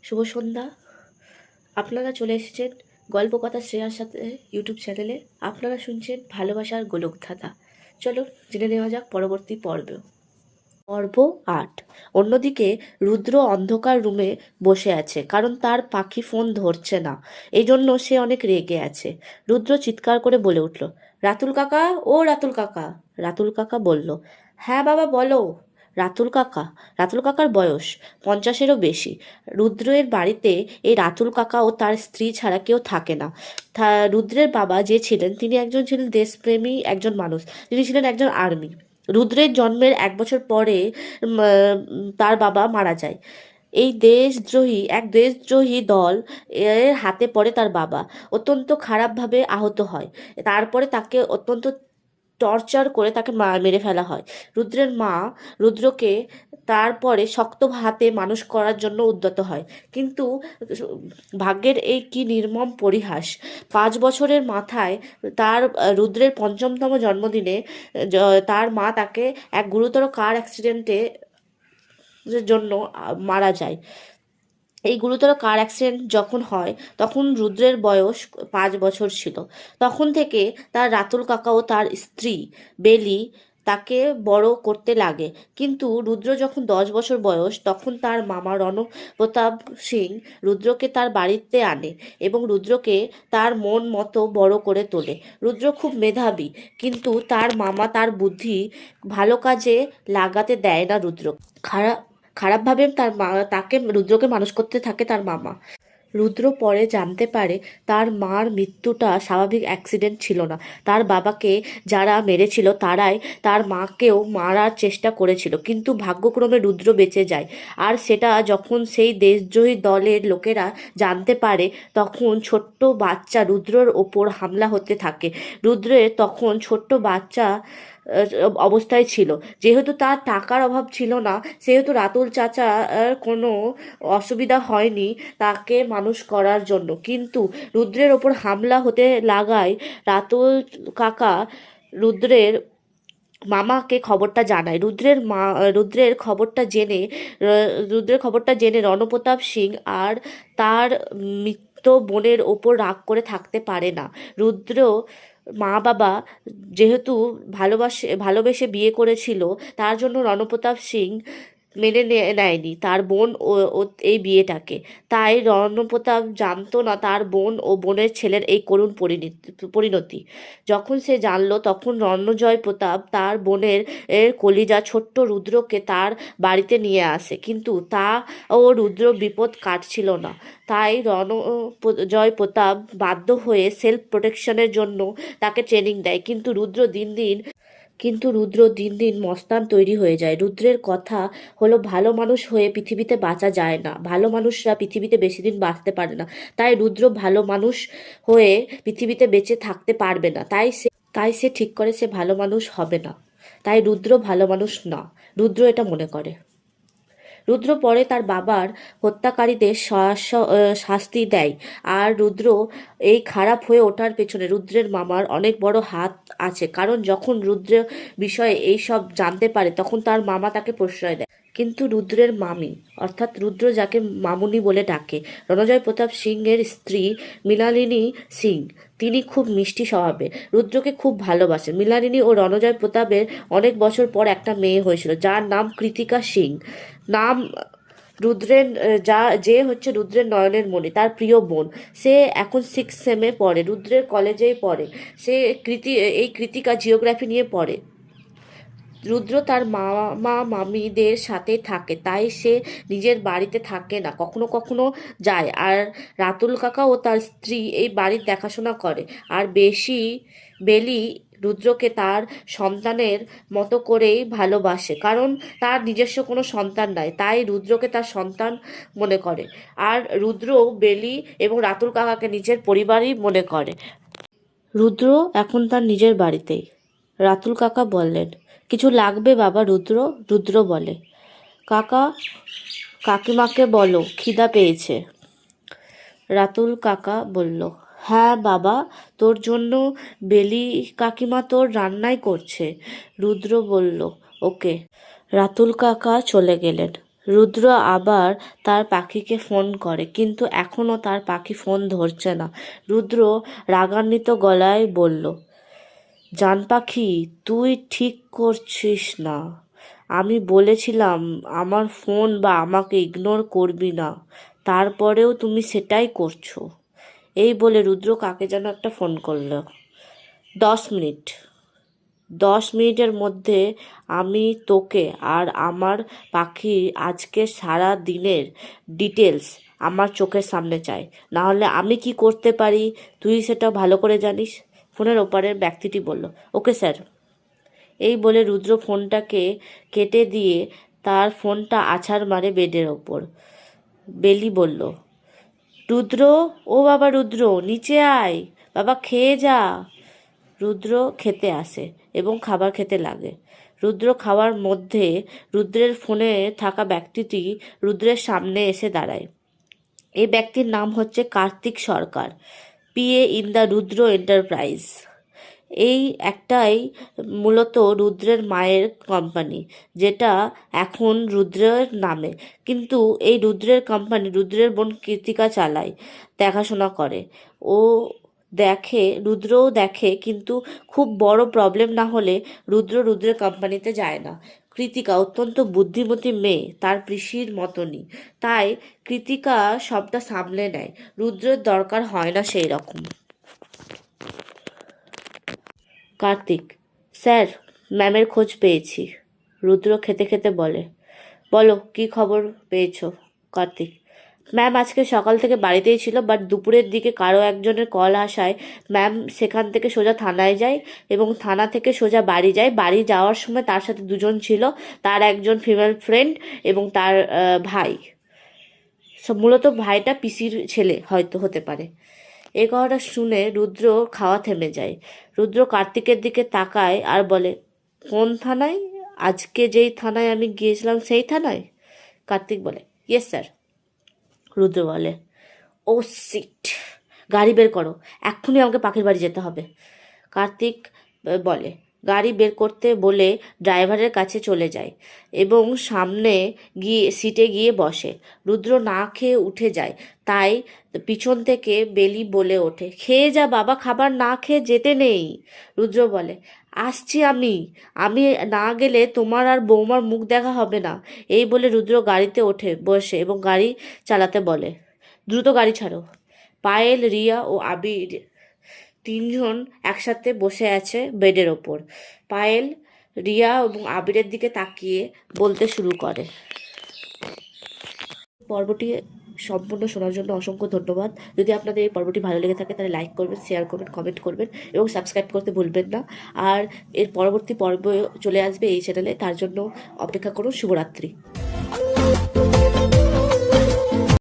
শুভ সন্ধ্যা। আপনারা চলে এসেছেন গল্পকথা শ্রেয়ার সাথে ইউটিউব চ্যানেলে। আপনারা শুনছেন ভালোবাসার গোলকধাঁধা। চলুন জেনে নেওয়া যাক পরবর্তী পর্ব। পর্ব ৮। অন্যদিকে রুদ্র অন্ধকার রুমে বসে আছে, কারণ তার পাখি ফোন ধরছে না। এই জন্য সে অনেক রেগে আছে। রুদ্র চিৎকার করে বলে উঠল, রাতুল কাকা, ও রাতুল কাকা। রাতুল কাকা বলল, হ্যাঁ বাবা বলো। রাতুল কাকার বয়স 50-এরও বেশি। রুদ্রের বাড়িতে এই রাতুল কাকা ও তার স্ত্রী ছাড়া কেউ থাকে না। রুদ্রের বাবা যে ছিলেন, তিনি ছিলেন দেশপ্রেমী একজন মানুষ। তিনি ছিলেন একজন আর্মি। রুদ্রের জন্মের 1 বছর পরে তার বাবা মারা যায়। এক দেশদ্রোহী দল এর হাতে পড়ে তার বাবা। অত্যন্ত খারাপভাবে আহত হয়। তারপরে তাকে অত্যন্ত টর্চার করে তাকে মেরে ফেলা হয়। রুদ্রের মা রুদ্রকে তারপরে শক্ত হাতে মানুষ করার জন্য উদ্যত হয়। কিন্তু ভাগ্যের এই কি নির্মম পরিহাস! 5 বছরের মাথায় রুদ্রের 5মতম জন্মদিনে তার মা তাকে এক গুরুতর কার অ্যাক্সিডেন্টে জন্য মারা যায়। এই গুরুতর কার অ্যাক্সিডেন্ট যখন হয়, তখন রুদ্রের বয়স 5 বছর ছিল। তখন থেকে তার রাতুল কাকা ও তার স্ত্রী বেলি তাকে বড় করতে লাগে। কিন্তু রুদ্র যখন 10 বছর বয়স, তখন তার মামা রণপ্রতাপ সিং রুদ্রকে তার বাড়িতে আনে এবং রুদ্রকে তার মন মতো বড় করে তোলে। রুদ্র খুব মেধাবী, কিন্তু তার মামা তার বুদ্ধি ভালো কাজে লাগাতে দেয় না রুদ্র। খারাপভাবে তাকে রুদ্রকে মানুষ করতে থাকে তার মামা। রুদ্র পরে জানতে পারে তার মার মৃত্যুটা স্বাভাবিক অ্যাক্সিডেন্ট ছিল না। তার বাবাকে যারা মেরেছিল তারাই তার মাকেও মারার চেষ্টা করেছিল, কিন্তু ভাগ্যক্রমে রুদ্র বেঁচে যায়। আর সেটা যখন সেই দেশদ্রোহী দলের লোকেরা জানতে পারে, তখন ছোট্ট বাচ্চা রুদ্রর ওপর হামলা হতে থাকে। রুদ্রের তখন ছোট্ট বাচ্চা অবস্থায় ছিল। যেহেতু তার টাকার অভাব ছিল না, সেহেতু রাতুল চাচার কোনো অসুবিধা হয়নি তাকে মানুষ করার জন্য। কিন্তু রুদ্রের ওপর হামলা হতে লাগায় রাতুল কাকা রুদ্রের মামাকে খবরটা জানায়। রুদ্রের খবরটা জেনে রণপ্রতাপ সিং আর তার মৃত বোনের ওপর রাগ করে থাকতে পারে না। রুদ্র মা বাবা যেহেতু ভালোবেসে বিয়ে করেছিল, তার জন্য রণপ্রতাপ সিং মেনে নেয়নি তার বোন ও এই বিয়েটাকে। তাই রণপ্রতাপ জানতো না তার বোন ও বোনের ছেলের এই করুণ পরিণতি। যখন সে জানলো, তখন রণজয় প্রতাপ তার বোনের কলিজা ছোট্ট রুদ্রকে তার বাড়িতে নিয়ে আসে। কিন্তু তা ও রুদ্র বিপদ কাটছিল না। তাই রণজয় প্রতাপ বাধ্য হয়ে সেলফ প্রোটেকশনের জন্য তাকে ট্রেনিং দেয়। কিন্তু রুদ্র দিন দিন মস্তান তৈরি হয়ে যায়। রুদ্রের কথা হলো, ভালো মানুষ হয়ে পৃথিবীতে বাঁচা যায় না, ভালো মানুষরা পৃথিবীতে বেশি দিন বাঁচতে পারে না। তাই রুদ্র ভালো মানুষ হয়ে পৃথিবীতে বেঁচে থাকতে পারবে না। তাই সে ঠিক করে সে ভালো মানুষ হবে না। তাই রুদ্র ভালো মানুষ না, রুদ্র এটা মনে করে। রুদ্র পরে তার বাবার হত্যাকারীদের শাস্তি দেয়। আর রুদ্র এই খারাপ হয়ে ওঠার পেছনে রুদ্রের মামার অনেক বড় হাত আছে, কারণ যখন রুদ্র বিষয়ে এই সব জানতে পারে, তখন তার মামা তাকে প্রশ্রয় দেয়। কিন্তু রুদ্রের মামি, অর্থাৎ রুদ্র যাকে মামুনি বলে ডাকে, রণজয় প্রতাপ সিং এর স্ত্রী মৃণালিনী সিং, তিনি খুব মিষ্টি স্বভাবের, রুদ্রকে খুব ভালোবাসেন। মৃণালিনী ও রণজয় প্রতাপের অনেক বছর পর একটা মেয়ে হয়েছিল, যার নাম কৃতিকা সিং। নাম রুদ্রের রুদ্রের নয়নের মণি, তার প্রিয় বোন। সে এখন 6 সেমে পড়ে, রুদ্রের কলেজেই পড়ে। এই কৃতিকা জিওগ্রাফি নিয়ে পড়ে। রুদ্র তার মামা মামিদের সাথে থাকে, তাই সে নিজের বাড়িতে থাকে না, কখনো কখনো যায়। আর রাতুল কাকা ও তার স্ত্রী এই বাড়ির দেখাশোনা করে। আর বেলি রুদ্রকে তার সন্তানের মতো করেই ভালোবাসে, কারণ তার নিজস্ব কোনো সন্তান নাই, তাই রুদ্রকে তার সন্তান মনে করে। আর রুদ্র বেলি এবং রাতুল কাকাকে নিজের পরিবারই মনে করে। রুদ্র এখন তার নিজের বাড়িতেই। রাতুল কাকা বললেন, কিছু লাগবে বাবা? রুদ্র বলে, কাকিমাকে বলো খিদা পেয়েছে। রাতুল কাকা বলল, হ্যাঁ বাবা, তোর জন্য বেলি কাকিমা তোর রান্নাই করছে। রুদ্র বলল, ওকে। রাতুল কাকা চলে গেলেন। রুদ্র আবার তার পাখিকে ফোন করে, কিন্তু এখনও তার পাখি ফোন ধরছে না। রুদ্র রাগান্বিত গলায় বলল, জান পাখি, তুই ঠিক করছিস না। আমি বলেছিলাম আমার ফোন বা আমাকে ইগনোর করবি না, তারপরেও তুমি সেটাই করছো। এই বলে রুদ্র কাকে যেন একটা ফোন করল। 10 মিনিট। 10 মিনিটের মধ্যে আমি তোকে আর আমার পাখি আজকে সারা দিনের ডিটেলস আমার চোখের সামনে চাই, না হলে আমি কি করতে পারি তুই সেটা ভালো করে জানিস। ফোনের ওপারের ব্যক্তিটি বলল, ওকে স্যার। এই বলে রুদ্র ফোনটাকে কেটে দিয়ে তার ফোনটা আছাড় মারে বেডের ওপর। বেলি বলল, রুদ্র, ও বাবা রুদ্র, নিচে আয়, বাবা খেয়ে যা। রুদ্র খেতে আসে এবং খাবার খেতে লাগে। রুদ্র খাওয়ার মধ্যে রুদ্রের ফোনে থাকা ব্যক্তিটি রুদ্রের সামনে এসে দাঁড়ায়। এই ব্যক্তির নাম হচ্ছে Kartik Sarkar, PA in the Rudra enterprise. এই একটাই মূলত রুদ্রের মায়ের কোম্পানি, যেটা এখন রুদ্রের নামে, কিন্তু এই রুদ্রের কোম্পানি রুদ্রের বোন কৃতিকা চালায়, দেখাশোনা করে। ও দেখে, রুদ্রও দেখে, কিন্তু খুব বড় প্রবলেম না হলে রুদ্রের কোম্পানিতে যায় না। কৃতিকা অত্যন্ত বুদ্ধিমতী মেয়ে, তার পিসির মতনই, তাই কৃতিকা সবটা সামলে নেয়। রুদ্রের দরকার হয় না সেই রকম। কার্তিক, স্যার, ম্যামের খোঁজ পেয়েছি। রুদ্র খেতে খেতে বলে, বলো কি খবর পেয়েছো। কার্তিক, ম্যাম আজকে সকাল থেকে বাড়িতেই ছিল, বাট দুপুরের দিকে কারো একজনের কল আসায় ম্যাম সেখান থেকে সোজা থানায় যায় এবং থানা থেকে সোজা বাড়ি যায়। বাড়ি যাওয়ার সময় তার সাথে দুজন ছিল, তার একজন ফিমেল ফ্রেন্ড এবং তার ভাই। মূলত ভাইটা পিসির ছেলে হয়তো হতে পারে। এই কথাটা শুনে রুদ্র খাওয়া থেমে যায়। রুদ্র কার্তিকের দিকে তাকায় আর বলে, কোন থানায়? আজকে যেই থানায় আমি গিয়েছিলাম সেই থানায়? কার্তিক বলে, ইয়েস স্যার। রুদ্র বলে, ও সিট, গাড়ি বের করো, এক্ষুনি আমাকে পাখির বাড়ি যেতে হবে। কার্তিক বলে, গাড়ি বের করতে বলে ড্রাইভারের কাছে চলে যায় এবং সামনে গিয়ে সিটে গিয়ে বসে। রুদ্র না খেয়ে উঠে যায়, তাই পিছন থেকে বেলি বলে ওঠে, খেয়ে যা বাবা, খাবার না খেয়ে যেতে নেই। রুদ্র বলে, আসছি আমি, আমি না গেলে তোমার আর বৌমার মুখ দেখা হবে না। এই বলে রুদ্র গাড়িতে ওঠে বসে এবং গাড়ি চালাতে বলে, দ্রুত গাড়ি ছাড়ো। পায়েল, রিয়া ও আবির তিনজন একসাথে বসে আছে বেডের ওপর। পায়েল, রিয়া এবং আবিরের দিকে তাকিয়ে বলতে শুরু করে। পর্বটি সম্পূর্ণ শোনার জন্য অসংখ্য ধন্যবাদ। যদি আপনাদের এই পর্বটি ভালো লেগে থাকে তাহলে লাইক করবেন, শেয়ার করবেন, কমেন্ট করবেন এবং সাবস্ক্রাইব করতে ভুলবেন না। আর এর পরবর্তী পর্ব চলে আসবে এই চ্যানেলে, তার জন্য অপেক্ষা করুন। শুভরাত্রি।